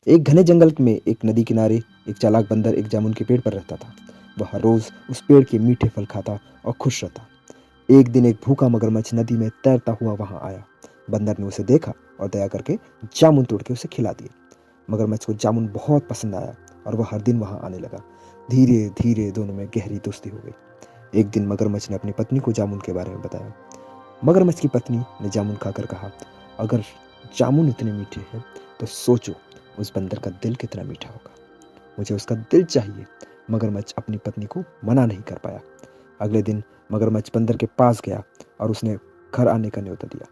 एक घने जंगल में एक नदी किनारे एक चालाक बंदर एक जामुन के पेड़ पर रहता था। वह हर रोज उस पेड़ के मीठे फल खाता और खुश रहता। एक दिन एक भूखा मगरमच्छ नदी में तैरता हुआ वहां आया। बंदर ने उसे देखा और दया करके जामुन तोड़ के उसे खिला दिए। मगरमच्छ को जामुन बहुत पसंद आया और वह हर दिन वहां आने लगा। धीरे धीरे दोनों में गहरी दोस्ती हो गई। एक दिन मगरमच्छ ने अपनी पत्नी को जामुन के बारे में बताया। मगरमच्छ की पत्नी ने जामुन खाकर कहा, अगर जामुन इतने मीठे हैं तो सोचो उस बंदर का दिल कितना मीठा होगा। मुझे उसका दिल चाहिए। मगरमच्छ अपनी पत्नी को मना नहीं कर पाया। अगले दिन मगरमच्छ बंदर के पास गया और उसने घर आने का न्योता दिया।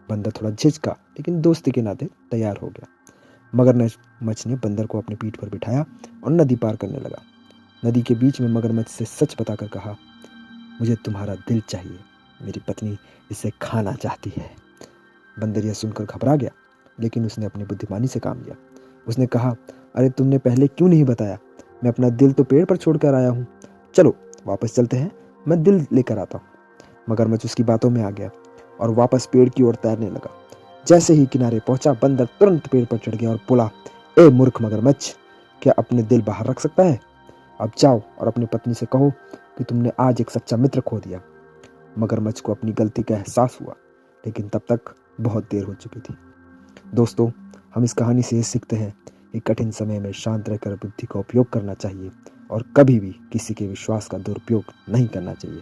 बंदर थोड़ा झिझका लेकिन दोस्ती के नाते तैयार हो गया। मगरमच्छ ने बंदर को अपनी पीठ पर बिठाया और नदी पार करने लगा। नदी के बीच में मगरमच्छ से सच बताकर कहा, मुझे तुम्हारा दिल चाहिए, मेरी पत्नी इसे खाना चाहती है। बंदर यह सुनकर घबरा गया, लेकिन उसने अपनी बुद्धिमानी से काम लिया। उसने कहा, अरे तुमने पहले क्यों नहीं बताया? मैं अपना दिल तो पेड़ पर छोड़कर आया हूँ। चलो वापस चलते हैं, मैं दिल लेकर आता हूँ। मगरमच्छ उसकी बातों में आ गया और वापस पेड़ की ओर तैरने लगा। जैसे ही किनारे पहुंचा, बंदर तुरंत पेड़ पर चढ़ गया और बोला, ए मूर्ख मगरमच्छ, क्या अपने दिल बाहर रख सकता है? अब जाओ और अपनी पत्नी से कहो कि तुमने आज एक सच्चा मित्र खो दिया। मगरमच्छ को अपनी गलती का एहसास हुआ, लेकिन तब तक बहुत देर हो चुकी थी। दोस्तों, हम इस कहानी से ये सीखते हैं कि कठिन समय में शांत रहकर बुद्धि का उपयोग करना चाहिए और कभी भी किसी के विश्वास का दुरुपयोग नहीं करना चाहिए।